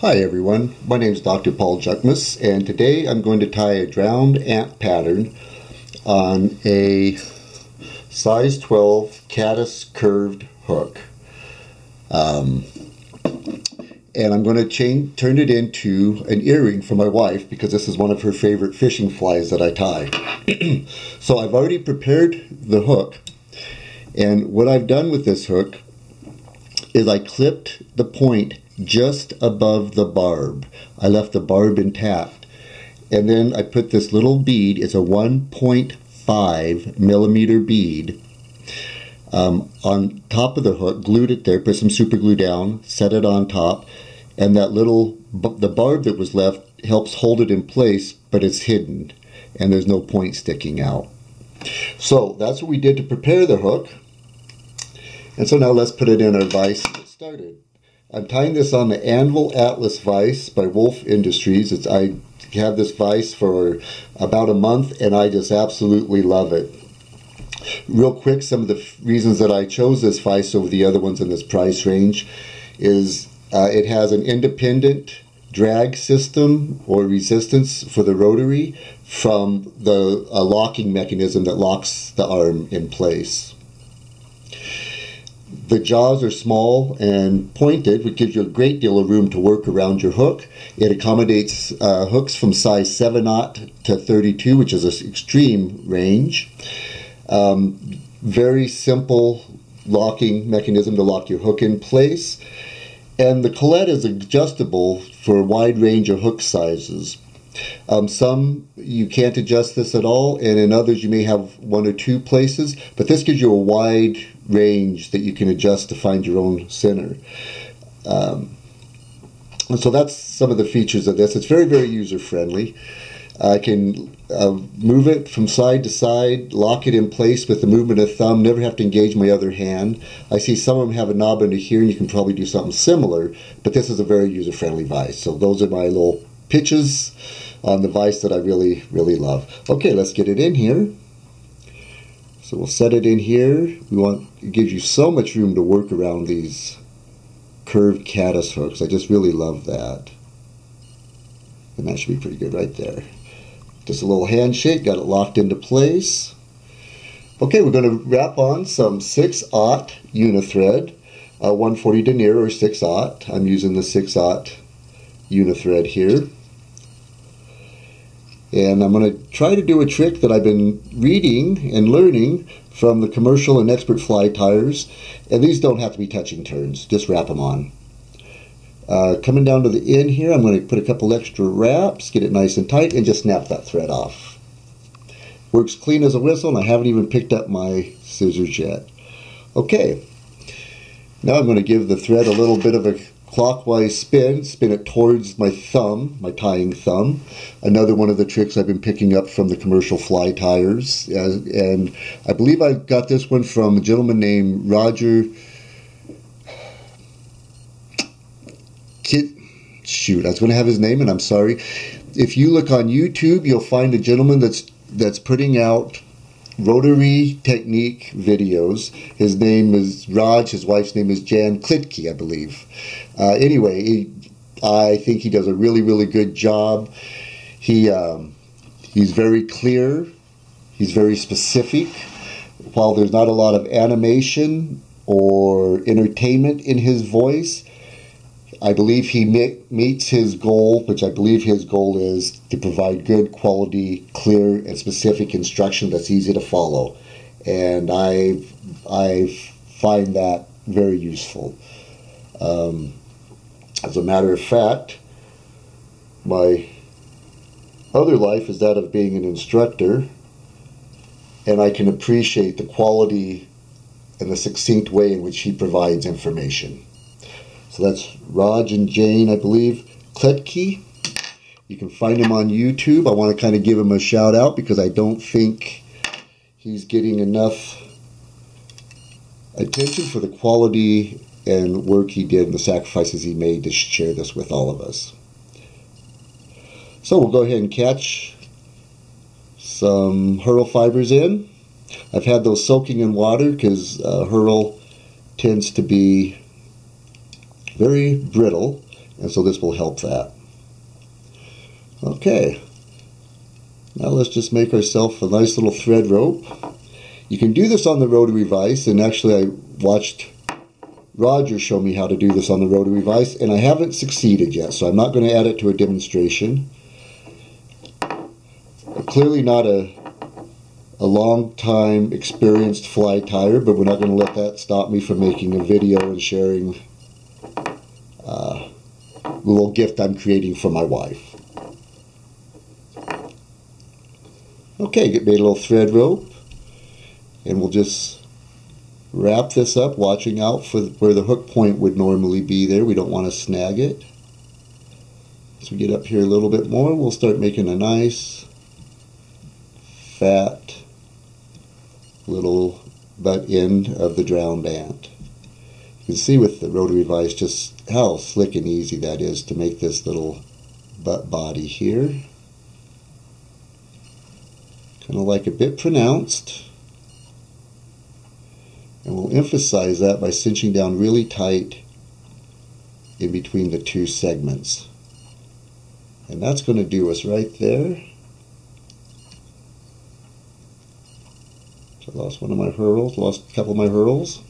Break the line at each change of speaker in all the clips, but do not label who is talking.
Hi everyone, my name is Dr. Paul Juckmus, and today I'm going to tie a drowned ant pattern on a size 12 caddis curved hook. And I'm going to turn it into an earring for my wife because this is one of her favorite fishing flies that I tie. So I've already prepared the hook, and what I've done with this hook is I clipped the point just above the barb. I left the barb intact, and then I put this little bead. It's a 1.5 millimeter bead on top of the hook, glued it there, put some super glue down, set it on top, and that the barb that was left helps hold it in place, but it's hidden and there's no point sticking out. So that's what we did to prepare the hook, and so now let's put it in our vise and get started. I'm tying this on the Anvil Atlas vise by Wolf Industries. I have this vise for about a month and I just absolutely love it. Real quick, some of the reasons that I chose this vise over the other ones in this price range is it has an independent drag system or resistance for the rotary from the locking mechanism that locks the arm in place. The jaws are small and pointed, which gives you a great deal of room to work around your hook. It accommodates hooks from size 7/0 to 32, which is an extreme range. Very simple locking mechanism to lock your hook in place. And the collet is adjustable for a wide range of hook sizes. Some you can't adjust this at all, and in others you may have one or two places, but this gives you a wide range that you can adjust to find your own center. And so that's some of the features of this. It's very, very user-friendly. I can move it from side to side, lock it in place with the movement of thumb, never have to engage my other hand. I see some of them have a knob under here, and you can probably do something similar, but this is a very user-friendly vise. So those are my little pitches on the vise that I really, really love. Okay, let's get it in here. So we'll set it in here. It gives you so much room to work around these curved caddis hooks. I just really love that. And that should be pretty good right there. Just a little handshake, got it locked into place. Okay, we're going to wrap on some 6/0 unithread, 140 denier or 6/0. I'm using the 6/0 unithread here. And I'm going to try to do a trick that I've been reading and learning from the commercial and expert fly tires. And these don't have to be touching turns, just wrap them on. Coming down to the end here, I'm going to put a couple extra wraps, get it nice and tight, and just snap that thread off. Works clean as a whistle, and I haven't even picked up my scissors yet. Okay, now I'm going to give the thread a little bit of a clockwise spin it towards my thumb, my tying thumb. Another one of the tricks I've been picking up from the commercial fly tires, and I believe I got this one from a gentleman named Roger. Shoot, I was going to have his name, and I'm sorry. If you look on YouTube, you'll find a gentleman that's putting out Rotary technique videos. His name is Raj, his wife's name is Jan Klitke, I believe. Anyway, I think he does a really, really good job. He's very clear. He's very specific. While there's not a lot of animation or entertainment in his voice, I believe he meets his goal, which I believe his goal is to provide good quality, clear, and specific instruction that's easy to follow. And I find that very useful. As a matter of fact, my other life is that of being an instructor, and I can appreciate the quality and the succinct way in which he provides information. So that's Raj and Jane, I believe, Klitke. You can find him on YouTube. I want to kind of give him a shout out because I don't think he's getting enough attention for the quality and work he did and the sacrifices he made to share this with all of us. So we'll go ahead and catch some herl fibers in. I've had those soaking in water because herl tends to be very brittle, And so this will help that. Okay, now let's just make ourselves a nice little thread rope. You can do this on the Rotary Vise, and actually I watched Roger show me how to do this on the Rotary Vise, and I haven't succeeded yet, so I'm not going to add it to a demonstration. I'm clearly not a long time experienced fly tyer, but we're not going to let that stop me from making a video and sharing a little gift I'm creating for my wife. Okay, made a little thread rope, and we'll just wrap this up, watching out for where the hook point would normally be there. We don't want to snag it. As we get up here a little bit more, we'll start making a nice fat little butt end of the drown band. You can see with the Rotary Vise just how slick and easy that is to make this little butt body here. Kind of like a bit pronounced. And we'll emphasize that by cinching down really tight in between the two segments. And that's going to do us right there. So I lost one of my herls, lost a couple of my herls.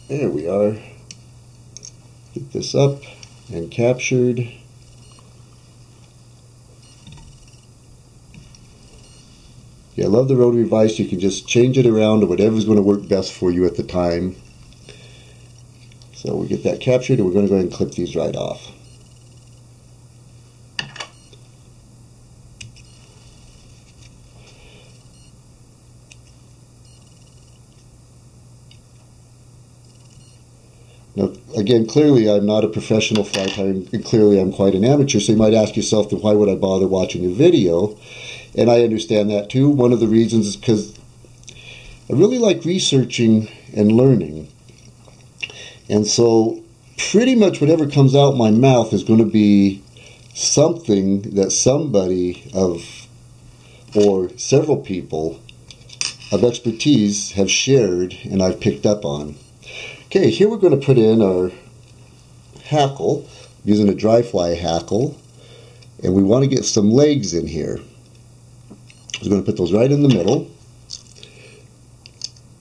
There we are. Get this up and captured. Yeah, I love the Rotary Vise. You can just change it around to whatever's going to work best for you at the time. So we get that captured, and we're going to go ahead and clip these right off. Now, again, clearly I'm not a professional fly tyer, and clearly I'm quite an amateur, so you might ask yourself, then why would I bother watching a video? And I understand that too. One of the reasons is because I really like researching and learning. And so pretty much whatever comes out my mouth is going to be something that somebody or several people of expertise have shared and I've picked up on. Okay, here we're going to put in our hackle, using a dry fly hackle, and we want to get some legs in here. We're going to put those right in the middle.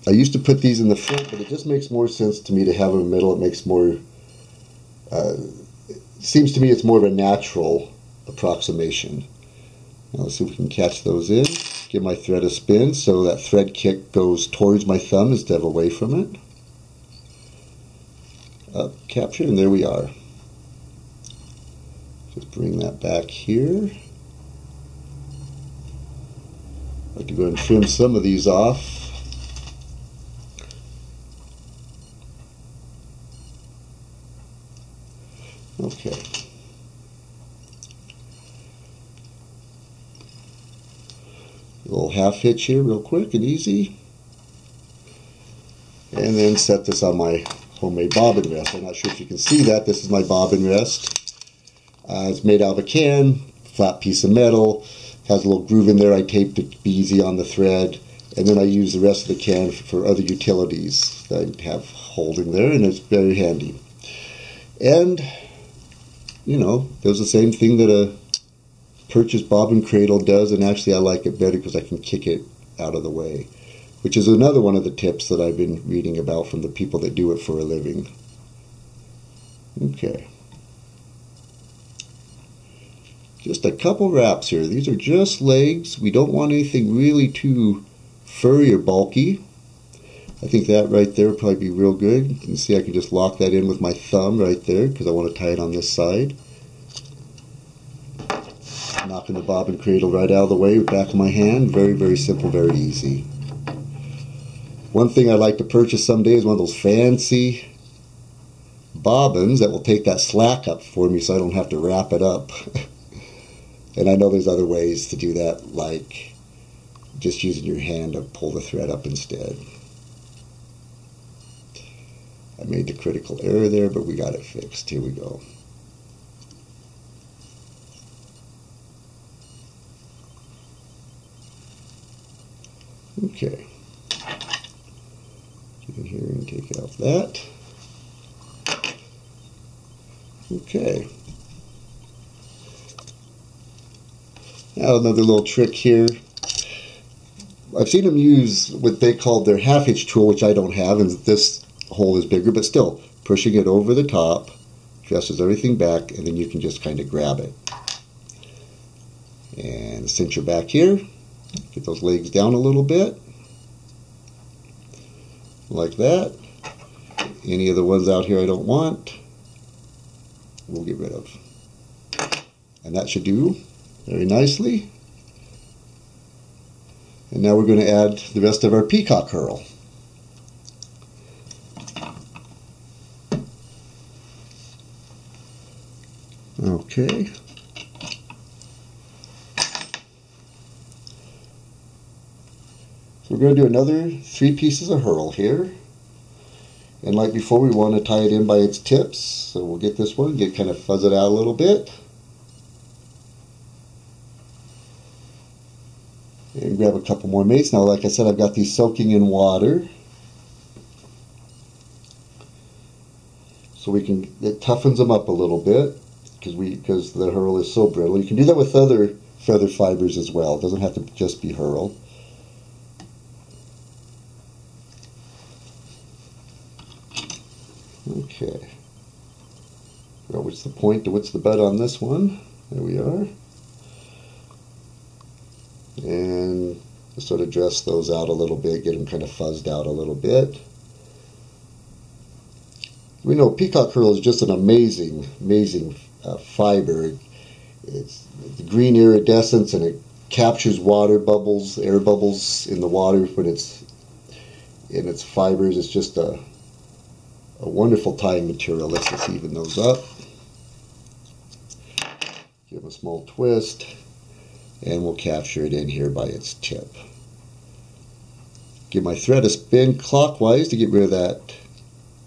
I used to put these in the front, but it just makes more sense to me to have them in the middle. It makes more, seems to me it's more of a natural approximation. Now let's see if we can catch those in. Give my thread a spin so that thread kick goes towards my thumb instead of away from it. Up, capture, and there we are. Just bring that back here. I like to go ahead and trim some of these off. Okay. A little half hitch here real quick and easy. And then set this on my homemade bobbin rest. I'm not sure if you can see that. This is my bobbin rest. It's made out of a can, flat piece of metal. Has a little groove in there. I taped it to be easy on the thread. And then I use the rest of the can for other utilities that I have holding there, and it's very handy. And, you know, does the same thing that a purchased bobbin cradle does, and actually I like it better because I can kick it out of the way, which is another one of the tips that I've been reading about from the people that do it for a living. Okay. Just a couple wraps here. These are just legs. We don't want anything really too furry or bulky. I think that right there would probably be real good. You can see I can just lock that in with my thumb right there because I want to tie it on this side. Knocking the bobbin cradle right out of the way with the back of my hand. Very, very simple, very easy. One thing I'd like to purchase someday is one of those fancy bobbins that will take that slack up for me so I don't have to wrap it up. And I know there's other ways to do that, like just using your hand to pull the thread up instead. I made the critical error there, but we got it fixed. Here we go. Okay. Get in here and take out that. Okay. Now another little trick here. I've seen them use what they call their half-hitch tool, which I don't have, and this hole is bigger, but still, pushing it over the top, dresses everything back, and then you can just kind of grab it. And cinch her back here. Get those legs down a little bit. Like that. Any of the ones out here I don't want, we'll get rid of. And that should do very nicely. And now we're going to add the rest of our peacock herl. Okay. So we're going to do another 3 pieces of herl here. And like before, we want to tie it in by its tips. So we'll get this one, kind of fuzz it out a little bit. And grab a couple more mates. Now, like I said, I've got these soaking in water. So it toughens them up a little bit because the herl is so brittle. You can do that with other feather fibers as well. It doesn't have to just be herl. Okay. Well, what's the point to what's the butt on this one? There we are. And just sort of dress those out a little bit, get them kind of fuzzed out a little bit. We know peacock herl is just an amazing fiber. It's the green iridescence, and it captures water bubbles, air bubbles in the water when it's in its fibers. It's just a wonderful tying material. Let's just even those up. Give them a small twist. And we'll capture it in here by its tip. Give my thread a spin clockwise to get rid of that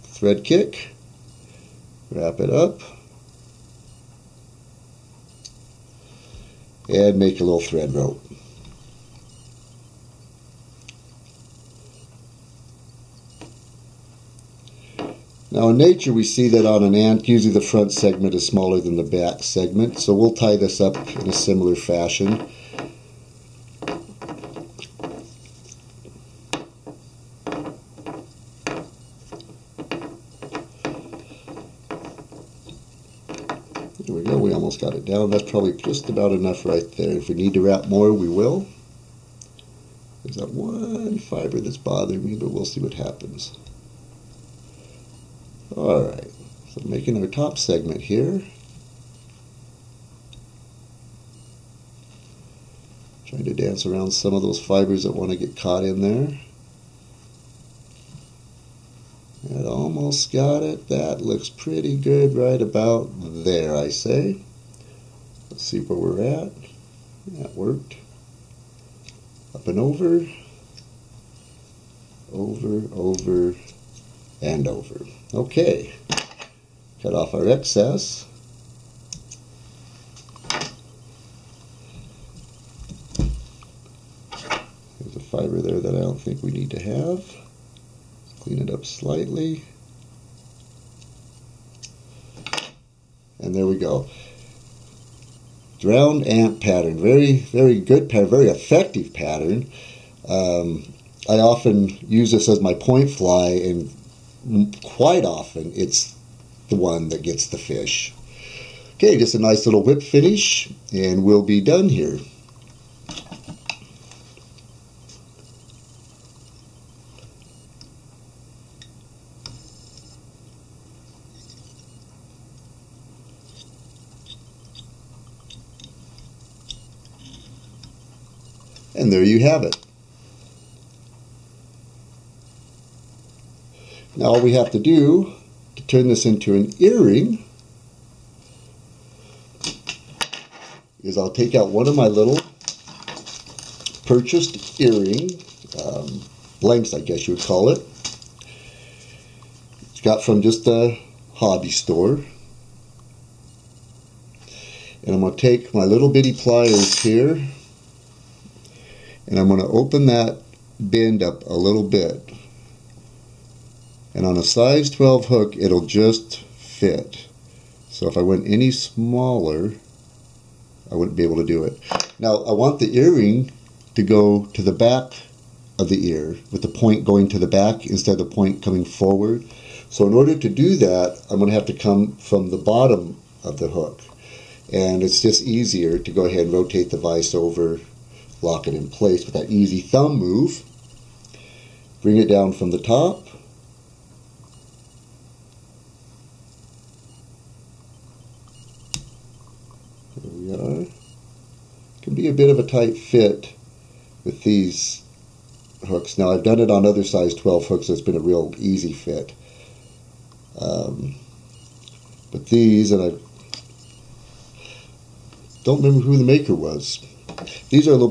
thread kick. Wrap it up. And make a little thread rope. Now in nature we see that on an ant, usually the front segment is smaller than the back segment, so we'll tie this up in a similar fashion. There we go, we almost got it down. That's probably just about enough right there. If we need to wrap more, we will. There's that one fiber that's bothering me, but we'll see what happens. Alright, so making our top segment here. Trying to dance around some of those fibers that want to get caught in there. That almost got it. That looks pretty good right about there, I say. Let's see where we're at. That worked. Up and over. Over, and over. Okay. Cut off our excess. There's a fiber there that I don't think we need to have. Clean it up slightly. And there we go. Drowned ant pattern. Very, very good pattern. Very effective pattern. I often use this as my point fly, and quite often it's the one that gets the fish. Okay, just a nice little whip finish, and we'll be done here. And there you have it. Now all we have to do to turn this into an earring is I'll take out one of my little purchased earring blanks, I guess you would call it. It's got from just a hobby store. And I'm going to take my little bitty pliers here, and I'm going to open that bend up a little bit. And on a size 12 hook, it'll just fit. So if I went any smaller, I wouldn't be able to do it. Now I want the earring to go to the back of the ear, with the point going to the back instead of the point coming forward. So in order to do that, I'm going to have to come from the bottom of the hook. And it's just easier to go ahead and rotate the vise over, lock it in place with that easy thumb move. Bring it down from the top. There we are. It can be a bit of a tight fit with these hooks. Now I've done it on other size 12 hooks, so it's been a real easy fit. But these, and I don't remember who the maker was. These are a little